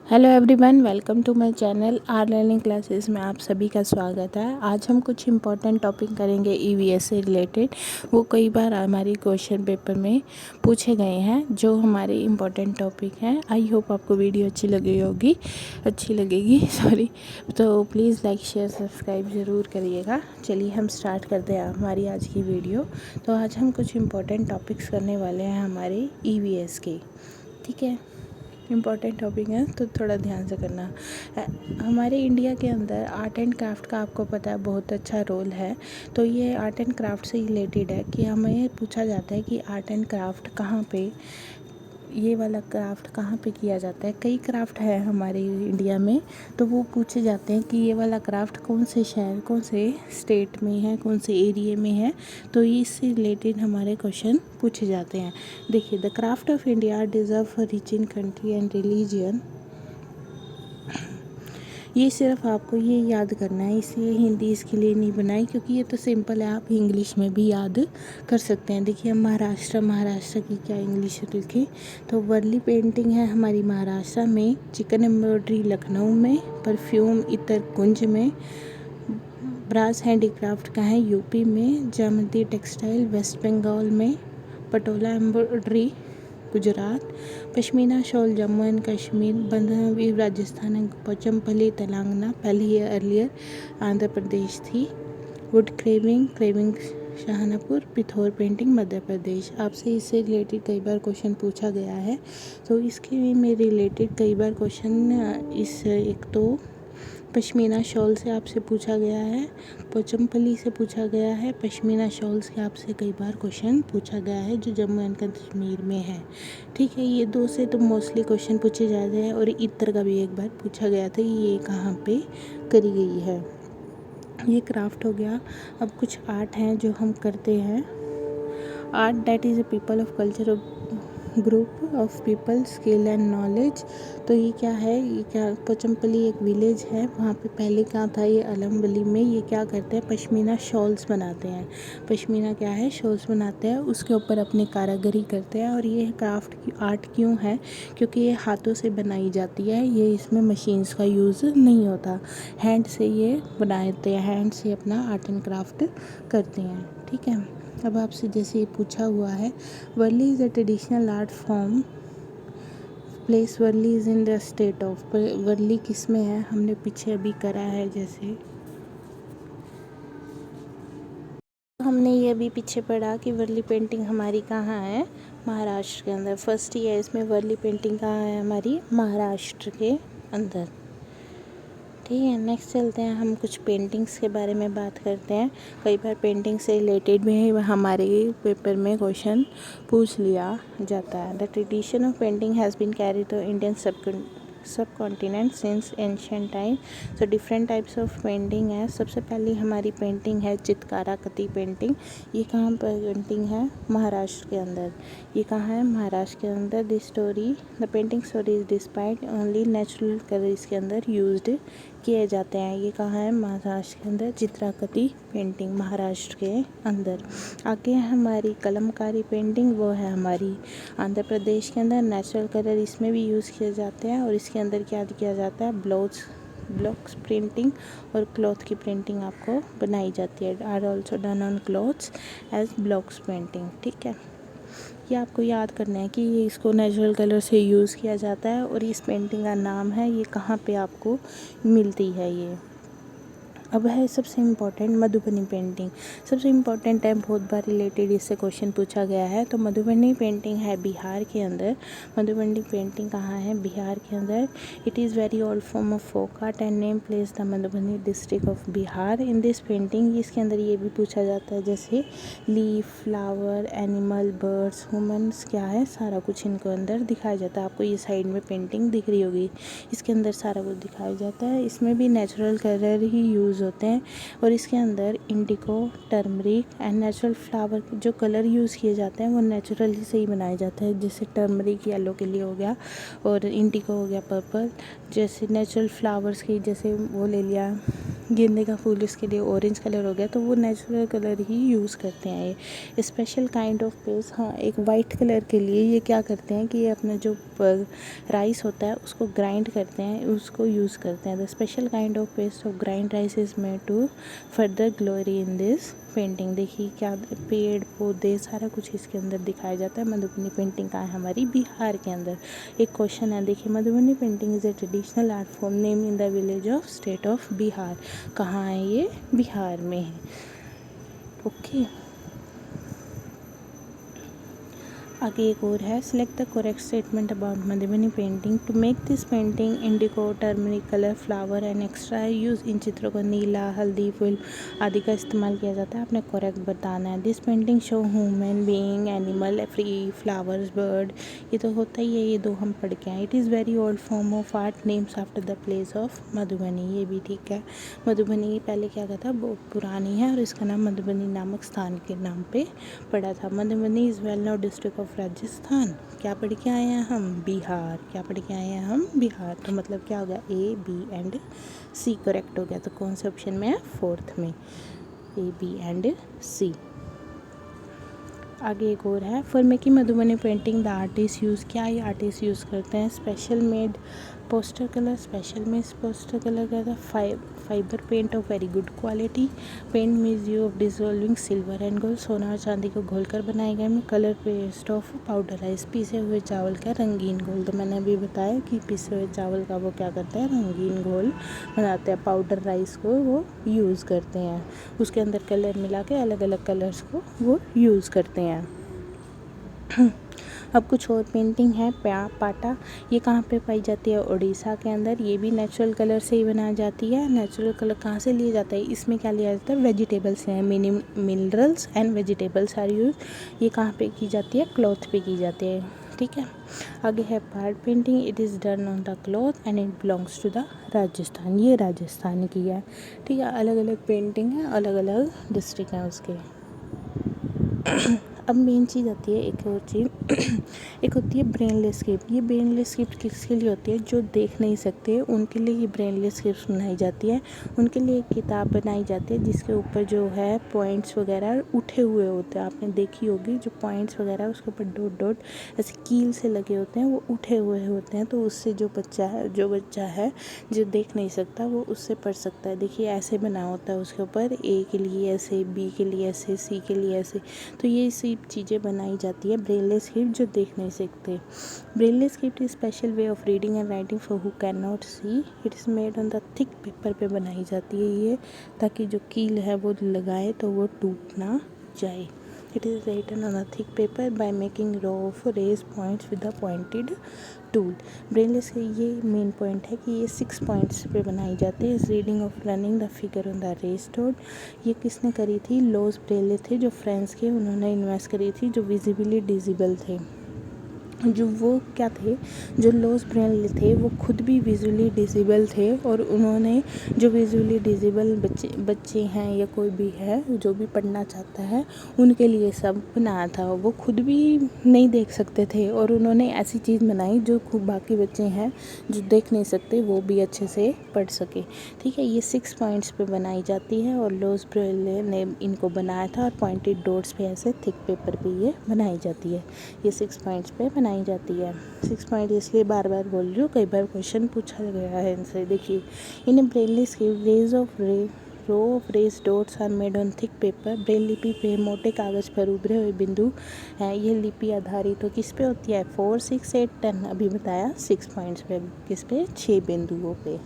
Hello everyone, welcome to my channel R learning classes में आप सभी का स्वागत है। आज हम कुछ इम्पोर्टेंट टॉपिक करेंगे ईवीएस से रिलेटेड। वो कई बार हमारी क्वेश्चन पेपर में पूछे गए हैं जो हमारे इम्पोर्टेंट टॉपिक हैं। आई होप आपको वीडियो अच्छी लगेगी सॉरी। तो प्लीज़ लाइक शेयर सब्सक्राइब ज़रूर करिएगा। चलिए हम स्टार्ट करते हैं हमारी आज की वीडियो। तो आज हम कुछ इम्पोर्टेंट टॉपिक्स करने वाले हैं हमारे ईवीएस के, ठीक है। इम्पॉर्टेंट टॉपिक है तो थोड़ा ध्यान से करना। हमारे इंडिया के अंदर आर्ट एंड क्राफ्ट का आपको पता है बहुत अच्छा रोल है। तो ये आर्ट एंड क्राफ्ट से रिलेटेड है कि हमें पूछा जाता है कि आर्ट एंड क्राफ्ट कहाँ पे, ये वाला क्राफ्ट कहाँ पे किया जाता है। कई क्राफ्ट है हमारे इंडिया में, तो वो पूछे जाते हैं कि ये वाला क्राफ्ट कौन से शहर, कौन से स्टेट में है, कौन से एरिया में है। तो इससे रिलेटेड हमारे क्वेश्चन पूछे जाते हैं। देखिए, the craft of India deserve for rich in country and religion. ये सिर्फ आपको ये याद करना है, इसलिए हिंदी इसके लिए नहीं बनाई क्योंकि ये तो सिंपल है, आप इंग्लिश में भी याद कर सकते हैं। देखिए, महाराष्ट्र की क्या इंग्लिश लिखी, तो वर्ली पेंटिंग है हमारी महाराष्ट्र में, चिकन एम्ब्रॉयडरी लखनऊ में, परफ्यूम इतर कुंज में, ब्रास हैंडीक्राफ्ट का है यूपी में, जामती टेक्सटाइल वेस्ट बंगाल में, Patola embroidery Gujarat, pashmina shawl Jammu and Kashmir, बंधना वीव राजस्थान एंड पोचमपल्ली तेलंगाना, पहले ये अर्लियर आंध्र प्रदेश थी, would craving शाहनापुर, पिथौर painting Madhya Pradesh. आपसे इससे रिलेटेड कई बार क्वेश्चन पूछा गया है, तो इसके में रिलेटेड कई बार क्वेश्चन इस एक तो पश्मीना शॉल से आपसे पूछा गया है, पोचमपल्ली से पूछा गया है, पश्मीना शॉल से आपसे कई बार क्वेश्चन पूछा गया है जो जम्मू एंड कश्मीर में है, ठीक है। ये दो से तो मोस्टली क्वेश्चन पूछे जाते हैं और इत्र का भी एक बार पूछा गया था ये कहाँ पे करी गई है। ये क्राफ्ट हो गया। अब कुछ आर्ट हैं जो हम करते हैं। Art that is a people of culture of group of people skill and knowledge. तो ये क्या है, ये क्या, पोचमपल्ली एक विलेज है, वहाँ पे पहले क्या था, ये अलमवली में ये क्या करते हैं, पश्मीना शॉल्स बनाते हैं। पश्मीना क्या है, शॉल्स बनाते हैं, उसके ऊपर अपनी कारीगरी करते हैं। और ये क्राफ्ट की आर्ट क्यों है, क्योंकि ये हाथों से बनाई जाती है, ये इसमें मशीन्स का यूज़ नहीं होता, हैंड से ये बनाते हैं, हैंड से अपना आर्ट एंड क्राफ्ट करते हैं, ठीक है। अब आपसे जैसे ये पूछा हुआ है, Warli is a traditional art form, place Warli is in the state of, Warli किस में है, हमने पीछे अभी करा है। जैसे हमने ये अभी पीछे पढ़ा कि वर्ली पेंटिंग हमारी कहाँ है, महाराष्ट्र के अंदर। फर्स्ट ही है इसमें, वर्ली पेंटिंग कहाँ है हमारी, महाराष्ट्र के अंदर, ठीक है। नेक्स्ट चलते हैं, हम कुछ पेंटिंग्स के बारे में बात करते हैं। कई बार पेंटिंग से रिलेटेड भी हमारे पेपर में क्वेश्चन पूछ लिया जाता है। The tradition of painting has been carry to Indian subcontinent since ancient time. So different types of painting है। सबसे पहली हमारी पेंटिंग है चितकारा कती पेंटिंग। ये कहाँ पर पेंटिंग है, महाराष्ट्र के अंदर। ये कहाँ है, महाराष्ट्र के अंदर। The painting story is despite only natural colour इसके अंदर यूज्ड किए जाते हैं। ये कहाँ है, महाराष्ट्र के अंदर, चित्राकती पेंटिंग महाराष्ट्र के अंदर। आगे है हमारी कलमकारी पेंटिंग, वो है हमारी आंध्र प्रदेश के अंदर। नेचुरल कलर इसमें भी यूज़ किए जाते हैं और इसके अंदर क्या किया जाता है, ब्लॉक्स प्रिंटिंग और क्लॉथ की प्रिंटिंग आपको बनाई जाती है। Are also done on cloths as blocks painting, ठीक है। ये आपको याद करना है कि ये इसको नेचुरल कलर से यूज़ किया जाता है और इस पेंटिंग का नाम है, ये कहाँ पे आपको मिलती है ये। अब है सबसे इम्पॉर्टेंट मधुबनी पेंटिंग। सबसे इम्पॉर्टेंट है, बहुत बार रिलेटेड इससे क्वेश्चन पूछा गया है। तो मधुबनी पेंटिंग है बिहार के अंदर। मधुबनी पेंटिंग कहाँ है, बिहार के अंदर। It is very old form of folk art and name place the Madhubani district of Bihar in this painting. इसके अंदर ये भी पूछा जाता है जैसे leaf, flower, animal, birds, womens, क्या है, सारा कुछ इनको अंदर दिखाया जाता है। आपको ये साइड में पेंटिंग दिख रही होगी, इसके अंदर सारा कुछ दिखाया जाता है। इसमें भी नेचुरल कलर ही यूज़ होते हैं और इसके अंदर Indigo, turmeric and natural flower जो कलर यूज़ किए जाते हैं वो नेचुरली से ही बनाया जाता है। जैसे टर्मरिक येलो के लिए हो गया और इंडिगो हो गया पर्पल। जैसे नेचुरल फ्लावर्स की, जैसे वो ले लिया गेंदे का फूल, इसके लिए ऑरेंज कलर हो गया, तो वो नेचुरल कलर ही यूज़ करते हैं। ये स्पेशल काइंड ऑफ पेज, हाँ, एक वाइट कलर के लिए ये क्या करते हैं कि ये अपना जो राइस होता है उसको ग्राइंड करते हैं, उसको यूज़ करते हैं। The special kind of paste of grind rice is made to further glory in this painting. देखिए क्या पेड़ पौधे सारा कुछ इसके अंदर दिखाया जाता है। मधुबनी पेंटिंग कहाँ है? हमारी बिहार के अंदर। एक क्वेश्चन है, देखिए Madhubani painting is a traditional art form name in the village of state of Bihar. कहाँ है ये? बिहार में है। ओके, आगे एक और है, select the correct statement about Madhubani painting. To make this painting indigo turmeric colour flower and extra use. इन चित्रों को नीला, हल्दी, फूल आदि का इस्तेमाल किया जाता है। आपने करेक्ट बताना है। This painting show human being, animal, free, flowers, bird. ये तो होता ही है, ये दो हम पढ़ के आए। It is very old form of art names after the place of Madhubani. ये भी ठीक है। मधुबनी पहले क्या कहता था, बहुत पुरानी है और इसका नाम मधुबनी नामक स्थान के नाम पे पड़ा था। Madhubani is well known district of Rajasthan. क्या पढ़ के आए हैं हम? बिहार। क्या पढ़ के आए हैं हम? बिहार। तो मतलब क्या हो गया? ए, बी एंड सी करेक्ट हो गया। तो कौन से ऑप्शन में है? फोर्थ में, ए, बी एंड सी। आगे एक और है, for making Madhubani painting the artist use. क्या ये आर्टिस्ट यूज़ करते हैं? Special made poster colour. Special में पोस्टर कलर क्या था? Fibre paint of very good quality. Paint made use of dissolving silver and gold. सोना और चांदी को घोलकर बनाए गए में। Colour paste of powder rice. पीसे हुए चावल का रंगीन घोल। तो मैंने अभी बताया कि पीसे हुए चावल का वो क्या करते हैं? रंगीन घोल बनाते हैं। पाउडर राइस को वो यूज़ करते हैं, उसके अंदर कलर मिला के अलग अलग कलर्स को वो यूज़ करते हैं। अब कुछ और पेंटिंग है, पाटा। ये कहाँ पे पाई जाती है? उड़ीसा के अंदर। ये भी नेचुरल कलर से ही बनाई जाती है। नेचुरल कलर कहाँ से लिया जाता है? इसमें क्या लिया जाता है? वेजिटेबल्स हैं, minerals and vegetables are use. ये कहाँ पे की जाती है? क्लॉथ पे की जाती है। ठीक है, आगे है part painting. It is done on the cloth and it belongs to the Rajasthan. ये राजस्थान की है। ठीक है, अलग अलग पेंटिंग है, अलग अलग डिस्ट्रिक्ट हैं उसके। अब मेन चीज़ आती है एक और चीज़ एक होती है ब्रेनलेस स्क्रिप्ट। ये ब्रेनलेस स्क्रिप्ट किसके लिए होती है? जो देख नहीं सकते उनके लिए ये ब्रेनलेस स्क्रिप्ट बनाई जाती है। उनके लिए एक किताब बनाई जाती है जिसके ऊपर जो है पॉइंट्स वगैरह उठे हुए होते हैं। आपने देखी होगी जो पॉइंट्स वगैरह उसके ऊपर डॉट डॉट ऐसे कील से लगे होते हैं, वो उठे हुए होते हैं। तो उससे जो बच्चा है जो देख नहीं सकता वो उससे पढ़ सकता है। देखिए ऐसे बना होता है उसके ऊपर, ए के लिए ऐसे, बी के लिए ऐसे, सी के लिए ऐसे। तो ये चीज़ें बनाई जाती है ब्रेनलेस स्क्रिप्ट जो देख नहीं सकते। Brainless script is special way of reading and writing for who can not see. It is made on the thick paper पे बनाई जाती है ये, ताकि जो कील है वो लगाए तो वो टूट ना जाए। It is written on a thick paper by making row of raised points with a pointed tool. Brainless का ये मेन पॉइंट है कि ये 6 पॉइंट्स पे बनाई जाती है। इस reading of running the figure on the raised toad. ये किसने करी थी? लॉस ब्रेले थे जो फ्रांस के, उन्होंने इन्वेस्ट करी थी, जो विजिबली डिजिबल थे। जो वो क्या थे, जो लॉस ब्रेनले थे वो खुद भी विजुअली डिसेबल थे और उन्होंने जो विजुअली डिसेबल बच्चे हैं या कोई भी है जो भी पढ़ना चाहता है उनके लिए सब बनाया था। वो खुद भी नहीं देख सकते थे और उन्होंने ऐसी चीज़ बनाई जो खूब बाकी बच्चे हैं जो देख नहीं सकते वो भी अच्छे से पढ़ सके। ठीक है, ये 6 पॉइंट्स पे बनाई जाती है और लॉस ब्रेले ने इनको बनाया था और पॉइंटेड डॉट्स पे ऐसे थिक पेपर पे ये बनाई जाती है। ये 6 पॉइंट्स पे बनाई जाती है। 6 पॉइंट इसलिए बार बार बोल रही हूँ, कई बार क्वेश्चन पूछा गया है इनसे। देखिए, इन ब्रेनलेस की row of raised dots are made on thick paper. Braille लिपि पे मोटे कागज़ पर उभरे हुए बिंदु हैं। ये लिपि आधारित तो किस पे होती है? 4, 6, 8, 10 अभी बताया। 6 पॉइंट्स पे, किस पे? 6 बिंदुओं पे।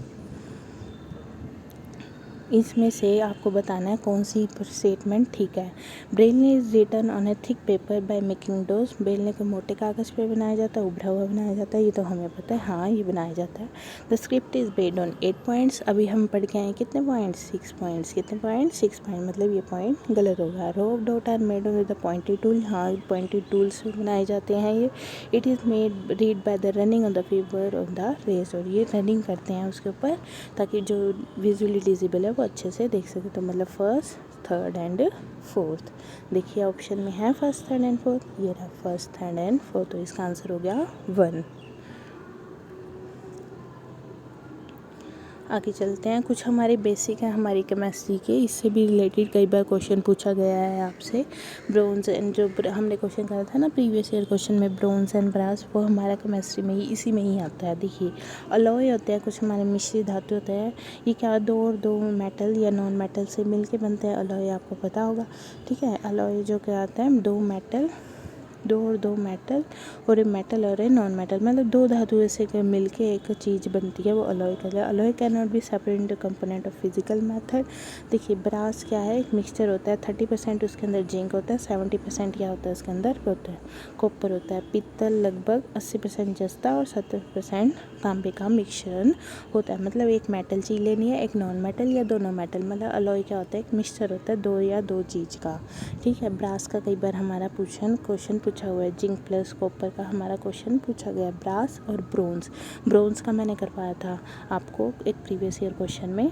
इसमें से आपको बताना है कौन सी स्टेटमेंट ठीक है। Braille is written on a thick paper by making dots. ब्रेलने को मोटे कागज़ पे बनाया जाता है, उभरा हुआ बनाया जाता है, ये तो हमें पता है, हाँ ये बनाया जाता है। The script is based on 8 points. अभी हम पढ़ के आए कितने पॉइंट्स? 6 पॉइंट्स। कितने पॉइंट? 6 पॉइंट, मतलब ये पॉइंट गलत होगा। Row of dot are made with the pointed tool. हाँ पॉइंटेड टूल से बनाए जाते हैं ये। It is made read by the running on the paper on the raised. और ये रनिंग करते हैं उसके ऊपर ताकि जो विजुअली डिसेबल है वो अच्छे से देख सके। तो मतलब फर्स्ट, थर्ड एंड फोर्थ। देखिए ऑप्शन में है फर्स्ट, थर्ड एंड फोर्थ। ये रहा फर्स्ट, थर्ड एंड फोर्थ। तो इसका आंसर हो गया 1। आगे चलते हैं। कुछ हमारे बेसिक है हमारी केमिस्ट्री के, इससे भी रिलेटेड कई बार क्वेश्चन पूछा गया है आपसे। ब्रोंज एंड जो हमने क्वेश्चन करा था ना प्रीवियस ईयर क्वेश्चन में, ब्रोंज एंड ब्रास, वो हमारा केमिस्ट्री में ही इसी में ही आता है। देखिए अलॉय होते हैं कुछ हमारे मिश्रित धातु होते हैं, ये क्या दो और दो मेटल या नॉन मेटल से मिलके बनते हैं अलॉय, आपको पता होगा। ठीक है, अलॉय जो क्या आता है, दो और दो मेटल और एक मेटल और एक नॉन मेटल, मतलब दो धातु से मिलके एक चीज़ बनती है, वो अलॉय कहते हैं। Alloy can not be separate into component of physical method. देखिए ब्रास क्या है, एक मिक्सचर होता है, 30% उसके अंदर जिंक होता है, 70% क्या होता है उसके अंदर होता है कॉपर होता है। पित्तल लगभग 80% जस्ता और 70% तांबे का मिश्रण होता है। मतलब एक मेटल चीज़ लेनी है, एक नॉन मेटल या दोनों मेटल, मतलब अलॉय क्या होता है, एक मिक्सचर होता है दो या दो चीज़ का। ठीक है, ब्रास का कई बार हमारा क्वेश्चन पूछा हुआ है, जिंक प्लस कॉपर का हमारा क्वेश्चन पूछा गया है। ब्रास और ब्रोंज का मैंने करवाया था आपको एक प्रीवियस ईयर क्वेश्चन में।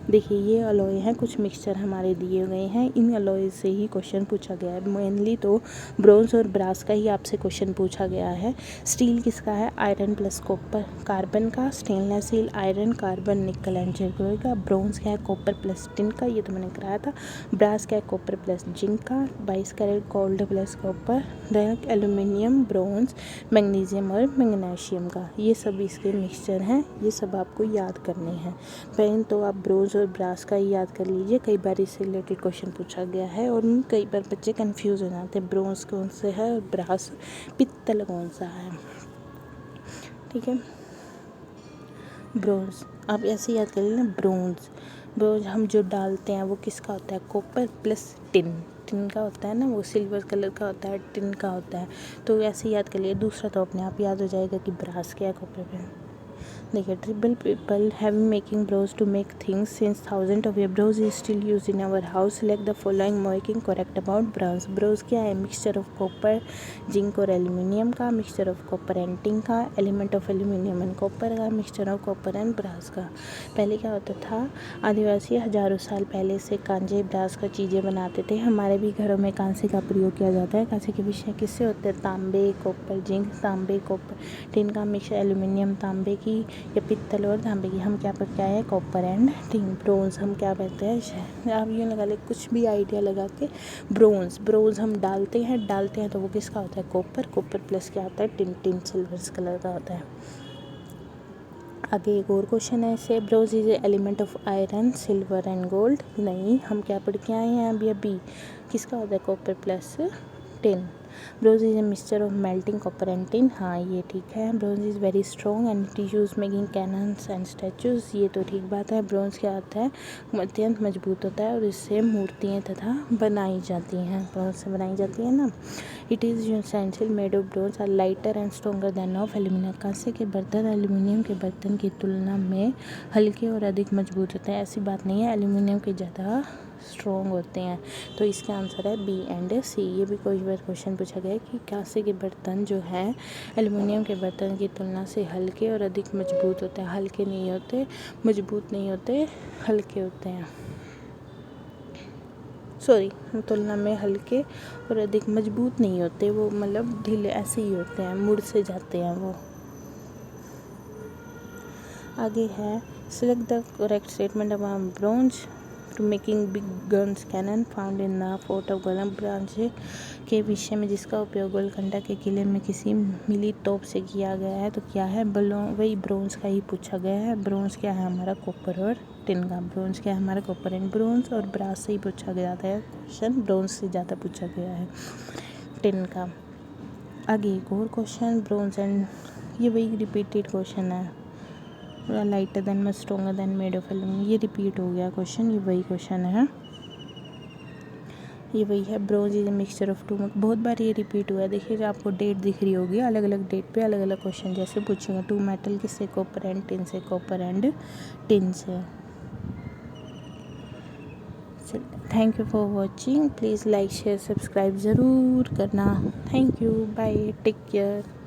देखिए ये अलॉय हैं, कुछ मिक्सचर हमारे दिए गए हैं, इन अलॉय से ही क्वेश्चन पूछा गया है। मेनली तो ब्रोंज और ब्रास का ही आपसे क्वेश्चन पूछा गया है। स्टील किसका है, आयरन प्लस कॉपर, कार्बन का स्टेनलेस स्टील, आयरन, कार्बन, निकल एंड जिंक का। ब्रोंज क्या है, कॉपर प्लस टिन का, ये तो मैंने कराया था। ब्रास क्या है, कॉपर प्लस जिंक का। 22 कैरेट गोल्ड प्लस कॉपर। दैनिक एल्यूमिनियम, ब्रोंज, मैग्नीशियम और मैग्नीशियम का, ये सब इसके मिक्सचर हैं, ये सब आपको याद करने हैं। पहले तो आप ब्रोंज और ब्रास का ही याद कर लीजिए, कई बार इससे रिलेटेड क्वेश्चन पूछा गया है और कई बार बच्चे कंफ्यूज हो जाते हैं, ब्रोंज कौन सा है और ब्रास पित्तल कौन सा है। ठीक है, ब्रोंज आप ऐसे याद कर लेना, ब्रोंज हम जो डालते हैं वो किसका होता है, कॉपर प्लस टिन का होता है ना, वो सिल्वर कलर का होता है, टिन का होता है, तो ऐसे याद कर लिए। दूसरा तो अपने आप याद हो जाएगा कि ब्रास क्या है, कॉपर पे। देखिए tribal people have making bronze to make things since thousand of year, bronze is still use in our house, select the following making correct about bronze. Bronze क्या है, मिक्सचर ऑफ कॉपर, जिंक और aluminium का, mixture of copper and tin का, element of aluminium and copper का, mixture of copper and brass का। पहले क्या होता था, आदिवासी हजारों साल पहले से कांचे ब्रास का चीज़ें बनाते थे। हमारे भी घरों में कांसे का प्रयोग किया जाता है। कांसे के विषय किससे होते हैं, तांबे, कॉपर, जिंक, तांबे, कॉपर, टिन का मिक्सचर, एल्यूमिनियम, तांबे की या पित्तल और तांबे की, हम क्या पढ़ के आए हैं, कॉपर एंड टिन। ब्रोंज हम क्या कहते हैं, आप ये लगा ले, कुछ भी आइडिया लगा के। ब्रोंज हम डालते हैं तो वो किसका होता है, कॉपर प्लस क्या होता है, टिन सिल्वर कलर का होता है। आगे एक और क्वेश्चन है इससे, bronze is element of iron, silver and gold. नहीं, हम क्या पढ़ के आए हैं अभी किसका होता है, copper plus tin. Bronze is a mixture of melting copper and tin, हाँ ये ठीक है। Bronze is very strong and it is use making cannons and statues, ये तो ठीक बात है। ब्रोंज क्या होता है, अत्यंत मजबूत होता है और इससे मूर्तियाँ तथा बनाई जाती हैं, ब्रोंज से बनाई जाती है ना। It is utensil made of bronze are lighter and stronger than of aluminium, कांसे के बर्तन एल्यूमिनियम के बर्तन की तुलना में हल्के और अधिक मजबूत होते हैं। ऐसी बात नहीं है, एल्यूमिनियम के ज़्यादा स्ट्रॉन्ग होते हैं। तो इसका आंसर है बी एंड सी। ये भी कोई बार क्वेश्चन पूछा गया है कि कांसे के बर्तन जो हैं एल्यूमिनियम के बर्तन की तुलना से हल्के और अधिक मजबूत होते हैं। हल्के नहीं होते, मजबूत नहीं होते, हल्के होते हैं। तुलना में हल्के और अधिक मजबूत नहीं होते, वो मतलब ढीले ऐसे ही होते हैं, मुड़ से जाते हैं वो। आगे है, select the correct statement about bronze to making big guns cannon found in the fort of गोलम, ब्रोंज के विषय में जिसका उपयोग गोलकोंडा के किले में किसी मिली तोप से किया गया है, तो क्या है, वही ब्रोंज का ही पूछा गया है। ब्रोंज क्या है हमारा, कॉपर और टिन का। ब्रोंज क्या है हमारा, कॉपर एंड ब्रोंज और ब्रास से ही पूछा गया था क्वेश्चन, ब्रोंज से ज़्यादा पूछा गया है टिन का। आगे एक और क्वेश्चन, ब्रोंज एंड, ये वही रिपीटेड क्वेश्चन है, lighter than much stronger than made of aluminium, ये रिपीट हो गया क्वेश्चन, ये वही क्वेश्चन है, ये वही है। Bronze is a mixture of two, बहुत बार ये रिपीट हुआ है। देखिए आपको डेट दिख रही होगी, अलग अलग डेट पे अलग अलग क्वेश्चन जैसे पूछेंगे। टू मेटल किससे, कॉपर एंड टिन से, कॉपर एंड टिन से। Thank you for watching, please like share subscribe ज़रूर करना। Thank you, bye, take care.